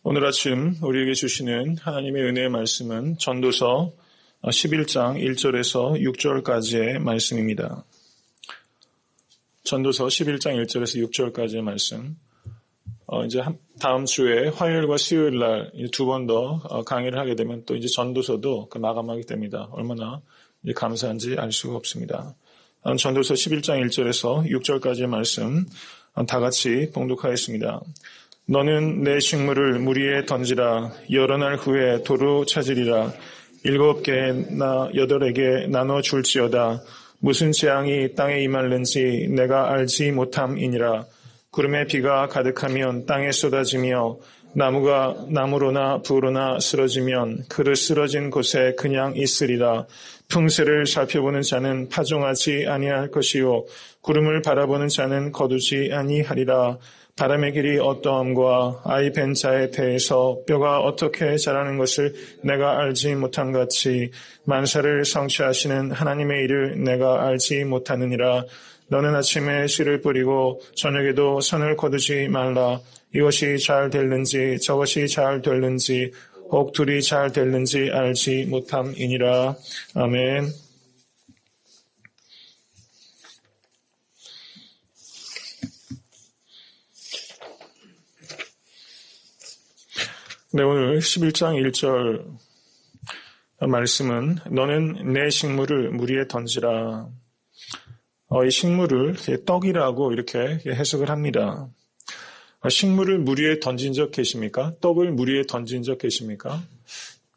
오늘 아침 우리에게 주시는 하나님의 은혜의 말씀은 전도서 11장 1절에서 6절까지의 말씀입니다. 전도서 11장 1절에서 6절까지의 말씀. 이제 다음 주에 화요일과 수요일 날 두 번 더 강의를 하게 되면 또 이제 전도서도 마감하게 됩니다. 얼마나 감사한지 알 수가 없습니다. 전도서 11장 1절에서 6절까지의 말씀 다 같이 봉독하겠습니다. 너는 내 식물을 물 위에 던지라. 여러 날 후에 도로 찾으리라. 7개나 8에게 나눠 줄지어다. 무슨 재앙이 땅에 임할는지 내가 알지 못함이니라. 구름에 비가 가득하면 땅에 쏟아지며 나무가 나무로나 부로나 쓰러지면 그릇 쓰러진 곳에 그냥 있으리라. 풍세를 살펴보는 자는 파종하지 아니할 것이요 구름을 바라보는 자는 거두지 아니하리라. 바람의 길이 어떠함과 아이 벤 자에 대해서 뼈가 어떻게 자라는 것을 내가 알지 못한 같이 만사를 성취하시는 하나님의 일을 내가 알지 못하느니라. 너는 아침에 씨를 뿌리고 저녁에도 선을 거두지 말라. 이것이 잘 될는지 저것이 잘 될는지 혹 둘이 잘 될는지 알지 못함이니라. 아멘. 네, 오늘 11장 1절 말씀은 너는 내 식물을 물 위에 던지라. 이 식물을 떡이라고 이렇게 해석을 합니다. 식물을 물 위에 던진 적 계십니까? 떡을 물 위에 던진 적 계십니까?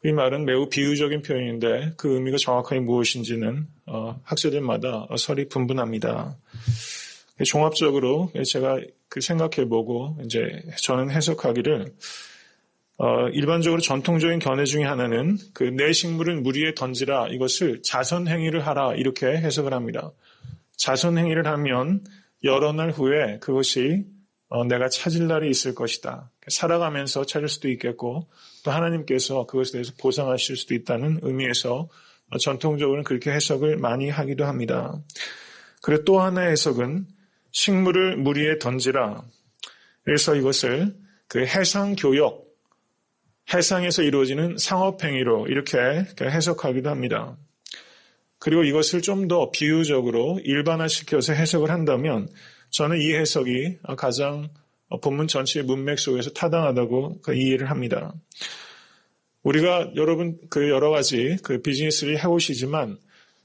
이 말은 매우 비유적인 표현인데 그 의미가 정확하게 무엇인지는 학자들마다 설이 분분합니다. 종합적으로 제가 생각해보고 이제 저는 해석하기를 일반적으로 전통적인 견해 중에 하나는 내 식물을 물 위에 던지라 이것을 자선행위를 하라 이렇게 해석을 합니다. 자선행위를 하면 여러 날 후에 그것이 내가 찾을 날이 있을 것이다. 살아가면서 찾을 수도 있겠고 또 하나님께서 그것에 대해서 보상하실 수도 있다는 의미에서 전통적으로는 그렇게 해석을 많이 하기도 합니다. 그리고 또 하나의 해석은 식물을 물 위에 던지라. 그래서 이것을 해상교역 해상에서 이루어지는 상업행위로 이렇게 해석하기도 합니다. 그리고 이것을 좀 더 비유적으로 일반화시켜서 해석을 한다면 저는 이 해석이 가장 본문 전체의 문맥 속에서 타당하다고 이해를 합니다. 우리가 여러분 여러 가지 비즈니스를 해오시지만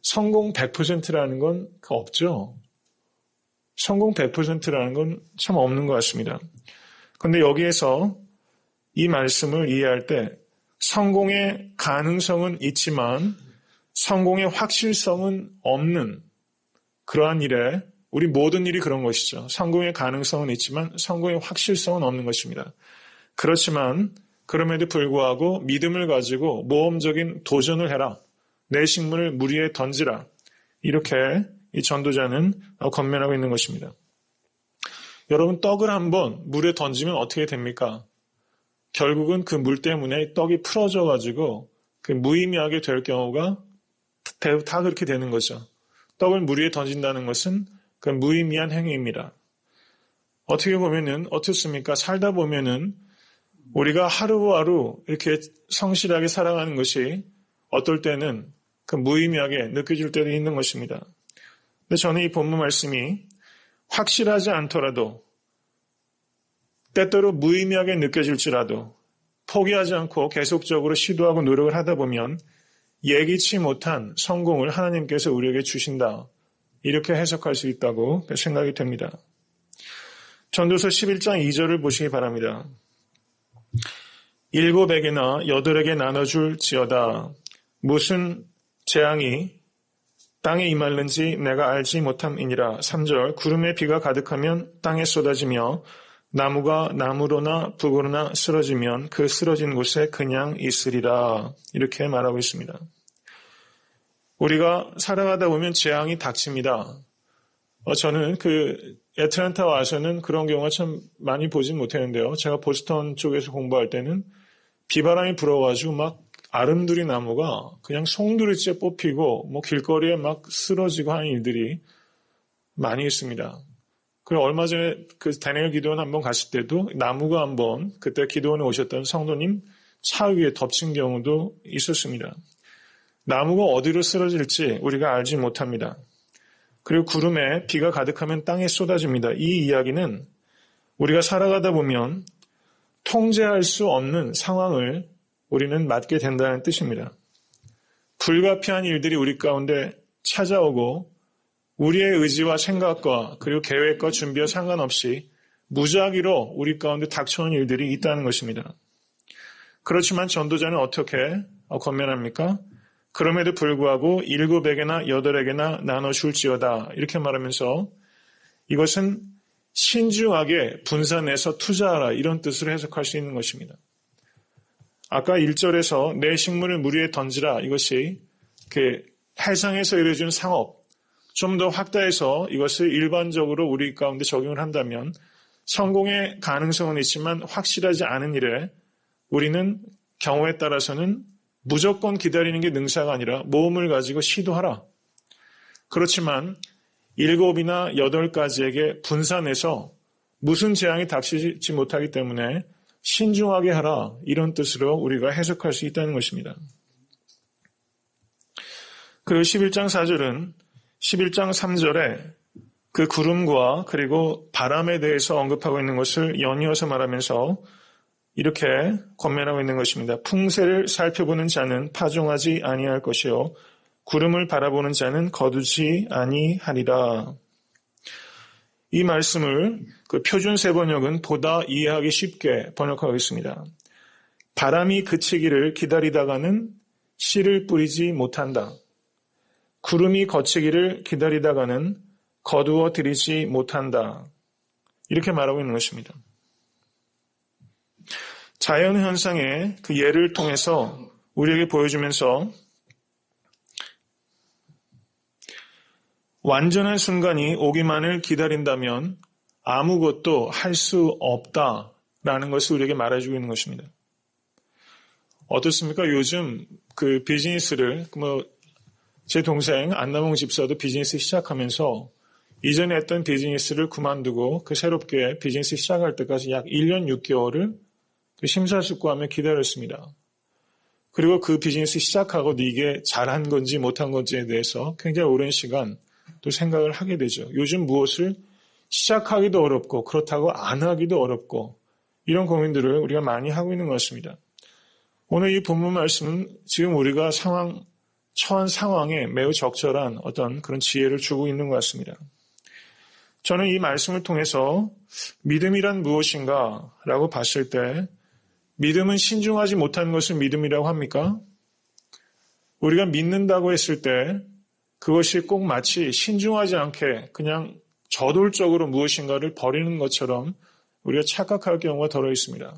성공 100%라는 건 없죠. 성공 100%라는 건 참 없는 것 같습니다. 그런데 여기에서 이 말씀을 이해할 때 성공의 가능성은 있지만 성공의 확실성은 없는 그러한 일에 우리 모든 일이 그런 것이죠. 성공의 가능성은 있지만 성공의 확실성은 없는 것입니다. 그렇지만 그럼에도 불구하고 믿음을 가지고 모험적인 도전을 해라. 내 식물을 물 위에 던지라. 이렇게 이 전도자는 권면하고 있는 것입니다. 여러분 떡을 한번 물에 던지면 어떻게 됩니까? 결국은 그 물 때문에 떡이 풀어져가지고 무의미하게 될 경우가 다 그렇게 되는 거죠. 떡을 물 위에 던진다는 것은 무의미한 행위입니다. 어떻게 보면은 어떻습니까? 살다 보면은 우리가 하루하루 이렇게 성실하게 살아가는 것이 어떨 때는 무의미하게 느껴질 때도 있는 것입니다. 근데 저는 이 본문 말씀이 확실하지 않더라도 때때로 무의미하게 느껴질지라도 포기하지 않고 계속적으로 시도하고 노력을 하다 보면 예기치 못한 성공을 하나님께서 우리에게 주신다. 이렇게 해석할 수 있다고 생각이 됩니다. 전도서 11장 2절을 보시기 바랍니다. 7에게나 8에게 나눠줄지어다. 무슨 재앙이 땅에 임할는지 내가 알지 못함이니라. 3절 구름에 비가 가득하면 땅에 쏟아지며 나무가 나무로나 북으로나 쓰러지면 그 쓰러진 곳에 그냥 있으리라. 이렇게 말하고 있습니다. 우리가 살아가다 보면 재앙이 닥칩니다. 저는 애틀랜타 와서는 그런 경우가 참 많이 보진 못했는데요. 제가 보스턴 쪽에서 공부할 때는 비바람이 불어가지고 막 아름드리 나무가 그냥 송두리째 뽑히고 길거리에 막 쓰러지고 하는 일들이 많이 있습니다. 그리고 얼마 전에 그 다니엘 기도원 한번 갔을 때도 나무가 한번 그때 기도원에 오셨던 성도님 차 위에 덮친 경우도 있었습니다. 나무가 어디로 쓰러질지 우리가 알지 못합니다. 그리고 구름에 비가 가득하면 땅에 쏟아집니다. 이 이야기는 우리가 살아가다 보면 통제할 수 없는 상황을 우리는 맞게 된다는 뜻입니다. 불가피한 일들이 우리 가운데 찾아오고 우리의 의지와 생각과 그리고 계획과 준비와 상관없이 무작위로 우리 가운데 닥쳐오는 일들이 있다는 것입니다. 그렇지만 전도자는 어떻게 권면합니까? 그럼에도 불구하고 7에게나 8에게나 나눠줄지어다 이렇게 말하면서 이것은 신중하게 분산해서 투자하라 이런 뜻으로 해석할 수 있는 것입니다. 아까 1절에서 내 식물을 물 위에 던지라 이것이 해상에서 이루어지는 상업 좀 더 확대해서 이것을 일반적으로 우리 가운데 적용을 한다면 성공의 가능성은 있지만 확실하지 않은 일에 우리는 경우에 따라서는 무조건 기다리는 게 능사가 아니라 모험을 가지고 시도하라. 그렇지만 7이나 8가지에게 분산해서 무슨 재앙이 닥치지 못하기 때문에 신중하게 하라. 이런 뜻으로 우리가 해석할 수 있다는 것입니다. 그리고 11장 4절은 11장 3절에 그 구름과 그리고 바람에 대해서 언급하고 있는 것을 연이어서 말하면서 이렇게 권면하고 있는 것입니다. 풍세를 살펴보는 자는 파종하지 아니할 것이요 구름을 바라보는 자는 거두지 아니하리라. 이 말씀을 그 표준 세번역은 보다 이해하기 쉽게 번역하고 있습니다. 바람이 그치기를 기다리다가는 씨를 뿌리지 못한다. 구름이 거치기를 기다리다가는 거두어 들이지 못한다. 이렇게 말하고 있는 것입니다. 자연현상의 그 예를 통해서 우리에게 보여주면서 완전한 순간이 오기만을 기다린다면 아무것도 할 수 없다라는 것을 우리에게 말해주고 있는 것입니다. 어떻습니까? 요즘 그 비즈니스를 제 동생 안남홍 집사도 비즈니스 시작하면서 이전에 했던 비즈니스를 그만두고 그 새롭게 비즈니스 시작할 때까지 약 1년 6개월을 심사숙고하며 기다렸습니다. 그리고 그 비즈니스 시작하고도 이게 잘한 건지 못한 건지에 대해서 굉장히 오랜 시간 또 생각을 하게 되죠. 요즘 무엇을 시작하기도 어렵고 그렇다고 안 하기도 어렵고 이런 고민들을 우리가 많이 하고 있는 것 같습니다. 오늘 이 본문 말씀은 지금 우리가 처한 상황에 매우 적절한 어떤 그런 지혜를 주고 있는 것 같습니다. 저는 이 말씀을 통해서 믿음이란 무엇인가 라고 봤을 때 믿음은 신중하지 못한 것을 믿음이라고 합니까? 우리가 믿는다고 했을 때 그것이 꼭 마치 신중하지 않게 그냥 저돌적으로 무엇인가를 버리는 것처럼 우리가 착각할 경우가 더러 있습니다.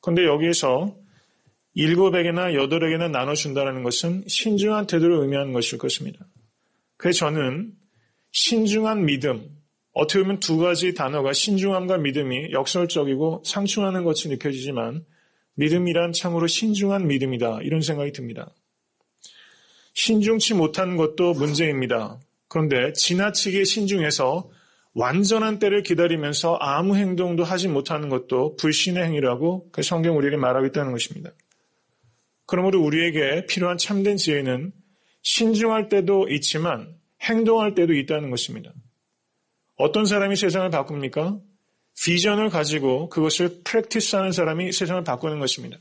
그런데 여기에서 7에게나 8에게나 나눠준다는 것은 신중한 태도를 의미하는 것일 것입니다. 그래서 저는 신중한 믿음, 어떻게 보면 두 가지 단어가 신중함과 믿음이 역설적이고 상충하는 것이 느껴지지만 믿음이란 참으로 신중한 믿음이다. 이런 생각이 듭니다. 신중치 못한 것도 문제입니다. 그런데 지나치게 신중해서 완전한 때를 기다리면서 아무 행동도 하지 못하는 것도 불신의 행위라고 그 성경 우리에게 말하고 있다는 것입니다. 그러므로 우리에게 필요한 참된 지혜는 신중할 때도 있지만 행동할 때도 있다는 것입니다. 어떤 사람이 세상을 바꿉니까? 비전을 가지고 그것을 프랙티스하는 사람이 세상을 바꾸는 것입니다.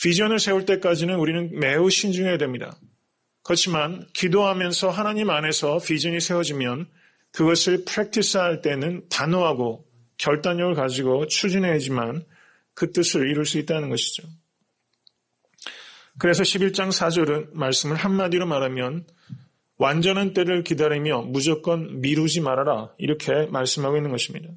비전을 세울 때까지는 우리는 매우 신중해야 됩니다. 그렇지만 기도하면서 하나님 안에서 비전이 세워지면 그것을 프랙티스할 때는 단호하고 결단력을 가지고 추진해야지만 그 뜻을 이룰 수 있다는 것이죠. 그래서 11장 4절은 말씀을 한마디로 말하면 완전한 때를 기다리며 무조건 미루지 말아라 이렇게 말씀하고 있는 것입니다.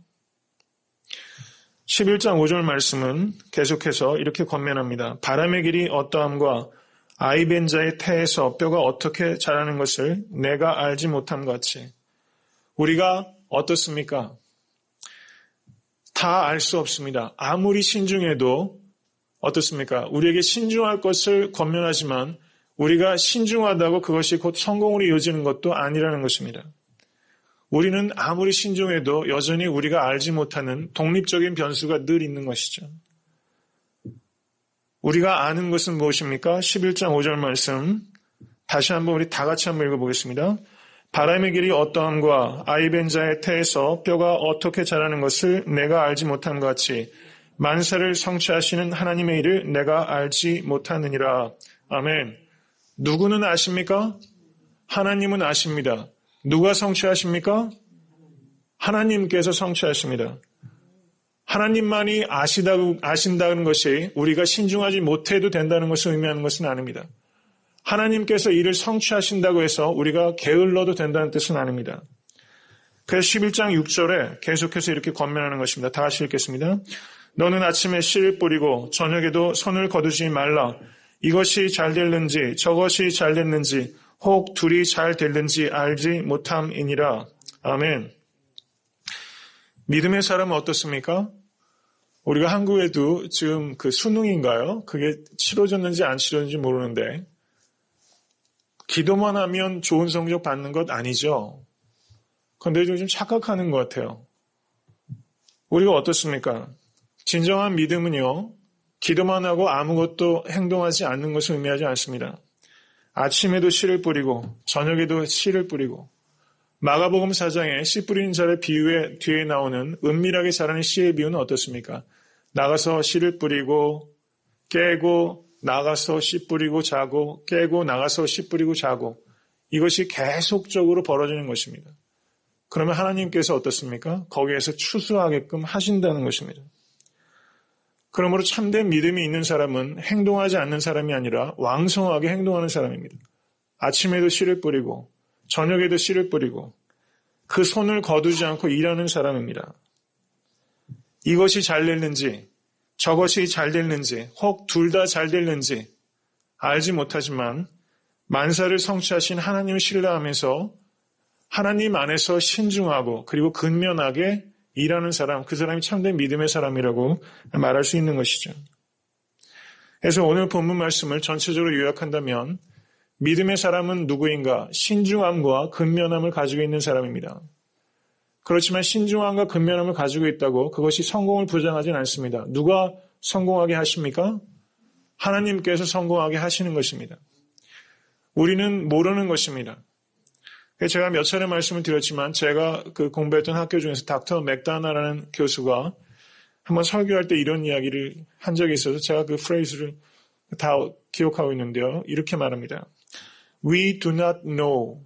11장 5절 말씀은 계속해서 이렇게 권면합니다. 바람의 길이 어떠함과 아이벤 자의 태에서 뼈가 어떻게 자라는 것을 내가 알지 못함 같이 우리가 어떻습니까? 다 알 수 없습니다. 아무리 신중해도 어떻습니까? 우리에게 신중할 것을 권면하지만 우리가 신중하다고 그것이 곧 성공으로 이어지는 것도 아니라는 것입니다. 우리는 아무리 신중해도 여전히 우리가 알지 못하는 독립적인 변수가 늘 있는 것이죠. 우리가 아는 것은 무엇입니까? 11장 5절 말씀 다시 한번 우리 다 같이 한번 읽어보겠습니다. 바람의 길이 어떠함과 아이벤 자의 태에서 뼈가 어떻게 자라는 것을 내가 알지 못함과 같이 만사를 성취하시는 하나님의 일을 내가 알지 못하느니라. 아멘. 누구는 아십니까? 하나님은 아십니다. 누가 성취하십니까? 하나님께서 성취하십니다. 하나님만이 아신다는 것이 우리가 신중하지 못해도 된다는 것을 의미하는 것은 아닙니다. 하나님께서 이를 성취하신다고 해서 우리가 게을러도 된다는 뜻은 아닙니다. 그래서 11장 6절에 계속해서 이렇게 권면하는 것입니다. 다 같이 읽겠습니다. 너는 아침에 씨를 뿌리고 저녁에도 손을 거두지 말라. 이것이 잘 됐는지 저것이 잘 됐는지 혹 둘이 잘 됐는지 알지 못함이니라. 아멘. 믿음의 사람은 어떻습니까? 우리가 한국에도 지금 그 수능인가요? 그게 치러졌는지 안 치러졌는지 모르는데 기도만 하면 좋은 성적 받는 것 아니죠. 그런데 좀 착각하는 것 같아요. 우리가 어떻습니까? 진정한 믿음은요. 기도만 하고 아무것도 행동하지 않는 것을 의미하지 않습니다. 아침에도 씨를 뿌리고 저녁에도 씨를 뿌리고 마가복음 4장에 씨 뿌리는 자의 비유에 뒤에 나오는 은밀하게 자라는 씨의 비유는 어떻습니까? 나가서 씨를 뿌리고 깨고 나가서 씨 뿌리고 자고 깨고 나가서 씨 뿌리고 자고 이것이 계속적으로 벌어지는 것입니다. 그러면 하나님께서 어떻습니까? 거기에서 추수하게끔 하신다는 것입니다. 그러므로 참된 믿음이 있는 사람은 행동하지 않는 사람이 아니라 왕성하게 행동하는 사람입니다. 아침에도 씨를 뿌리고 저녁에도 씨를 뿌리고 그 손을 거두지 않고 일하는 사람입니다. 이것이 잘 됐는지 저것이 잘 됐는지 혹 둘 다 잘 됐는지 알지 못하지만 만사를 성취하신 하나님을 신뢰하면서 하나님 안에서 신중하고 그리고 근면하게 일하는 사람, 그 사람이 참된 믿음의 사람이라고 말할 수 있는 것이죠. 그래서 오늘 본문 말씀을 전체적으로 요약한다면 믿음의 사람은 누구인가? 신중함과 근면함을 가지고 있는 사람입니다. 그렇지만 신중함과 근면함을 가지고 있다고 그것이 성공을 보장하지는 않습니다. 누가 성공하게 하십니까? 하나님께서 성공하게 하시는 것입니다. 우리는 모르는 것입니다. 제가 몇 차례 말씀을 드렸지만 제가 그 공부했던 학교 중에서 닥터 맥다나라는 교수가 한번 설교할 때 이런 이야기를 한 적이 있어서 제가 그 프레이즈를 다 기억하고 있는데요. 이렇게 말합니다. We do not know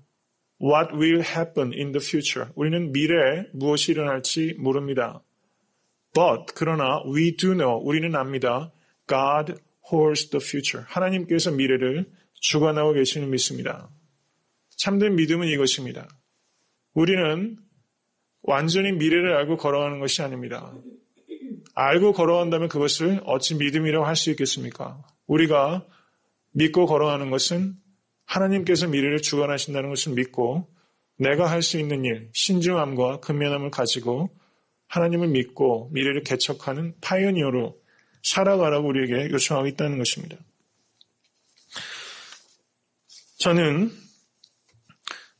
what will happen in the future. 우리는 미래에 무엇이 일어날지 모릅니다. But 그러나 we do know. 우리는 압니다. God holds the future. 하나님께서 미래를 주관하고 계시는 믿습니다. 참된 믿음은 이것입니다. 우리는 완전히 미래를 알고 걸어가는 것이 아닙니다. 알고 걸어간다면 그것을 어찌 믿음이라고 할 수 있겠습니까? 우리가 믿고 걸어가는 것은 하나님께서 미래를 주관하신다는 것을 믿고 내가 할 수 있는 일, 신중함과 근면함을 가지고 하나님을 믿고 미래를 개척하는 파이어니어로 살아가라고 우리에게 요청하고 있다는 것입니다. 저는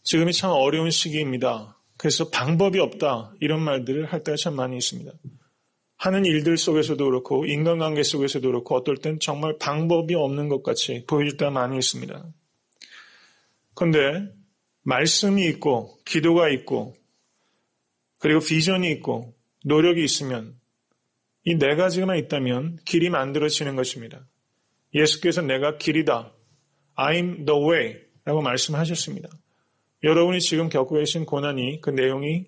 지금이 참 어려운 시기입니다. 그래서 방법이 없다 이런 말들을 할 때가 참 많이 있습니다. 하는 일들 속에서도 그렇고 인간관계 속에서도 그렇고 어떨 땐 정말 방법이 없는 것 같이 보여질 때가 많이 있습니다. 그런데 말씀이 있고 기도가 있고 그리고 비전이 있고 노력이 있으면 이 네 가지만 있다면 길이 만들어지는 것입니다. 예수께서 내가 길이다. I'm the way 라고 말씀하셨습니다. 여러분이 지금 겪고 계신 고난이 그 내용이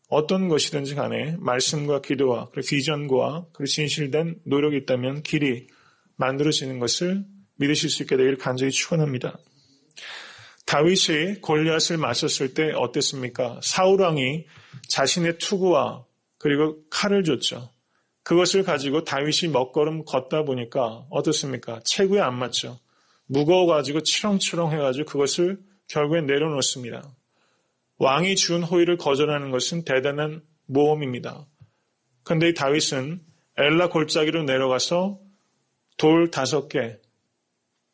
어떤 것이든지 간에 말씀과 기도와 그리고 비전과 그리고 진실된 노력이 있다면 길이 만들어지는 것을 믿으실 수 있게 되기를 간절히 축원합니다. 다윗이 골리앗을 맞섰을 때 어땠습니까? 사울왕이 자신의 투구와 그리고 칼을 줬죠. 그것을 가지고 다윗이 먹걸음 걷다 보니까 어떻습니까? 체구에 안 맞죠. 무거워가지고 치렁치렁 해가지고 그것을 결국엔 내려놓습니다. 왕이 준 호의를 거절하는 것은 대단한 모험입니다. 그런데 이 다윗은 엘라 골짜기로 내려가서 돌 5개,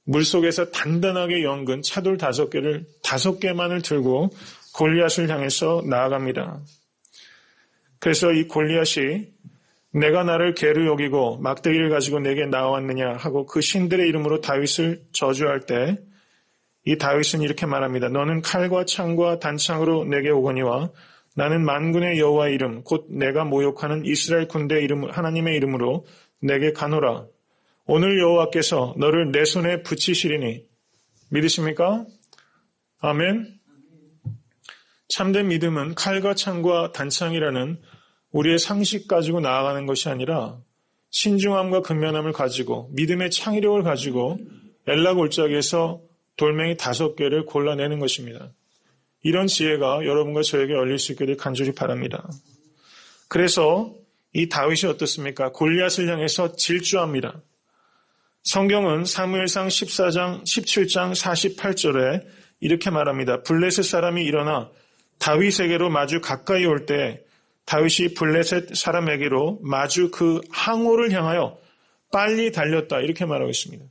물속에서 단단하게 연근 차돌 5개를 5개만을 들고 골리앗을 향해서 나아갑니다. 그래서 이 골리앗이 내가 나를 개로 여기고 막대기를 가지고 내게 나왔느냐 하고 그 신들의 이름으로 다윗을 저주할 때 이 다윗은 이렇게 말합니다. 너는 칼과 창과 단창으로 내게 오거니와 나는 만군의 여호와의 이름 곧 내가 모욕하는 이스라엘 군대의 이름 하나님의 이름으로 내게 가노라. 오늘 여호와께서 너를 내 손에 붙이시리니 믿으십니까? 아멘. 참된 믿음은 칼과 창과 단창이라는 우리의 상식 가지고 나아가는 것이 아니라 신중함과 근면함을 가지고 믿음의 창의력을 가지고 엘라 골짜기에서 돌멩이 5개를 골라내는 것입니다. 이런 지혜가 여러분과 저에게 열릴 수 있게 될 간절히 바랍니다. 그래서 이 다윗이 어떻습니까? 골리앗을 향해서 질주합니다. 성경은 사무엘상 14장, 17장 48절에 이렇게 말합니다. 블레셋 사람이 일어나 다윗에게로 마주 가까이 올 때 다윗이 블레셋 사람에게로 마주 그 항우를 향하여 빨리 달렸다. 이렇게 말하고 있습니다.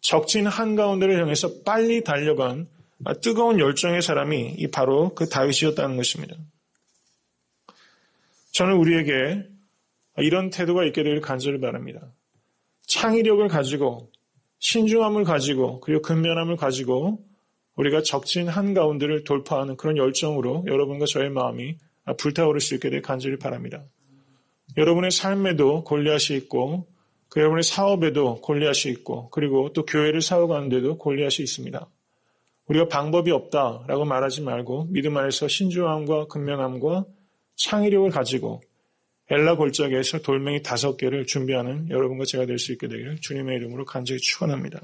적진 한가운데를 향해서 빨리 달려간 뜨거운 열정의 사람이 바로 그 다윗이었다는 것입니다. 저는 우리에게 이런 태도가 있게 되길 간절히 바랍니다. 창의력을 가지고 신중함을 가지고 그리고 근면함을 가지고 우리가 적진 한가운데를 돌파하는 그런 열정으로 여러분과 저의 마음이 불타오를 수 있게 되길 간절히 바랍니다. 여러분의 삶에도 골리앗이 있고 여러분의 사업에도 골리앗이 있고 그리고 또 교회를 세워가는 데도 골리앗이 있습니다. 우리가 방법이 없다라고 말하지 말고 믿음 안에서 신중함과 근면함과 창의력을 가지고 엘라 골짜기에서 돌멩이 5개를 준비하는 여러분과 제가 될 수 있게 되기를 주님의 이름으로 간절히 축원합니다.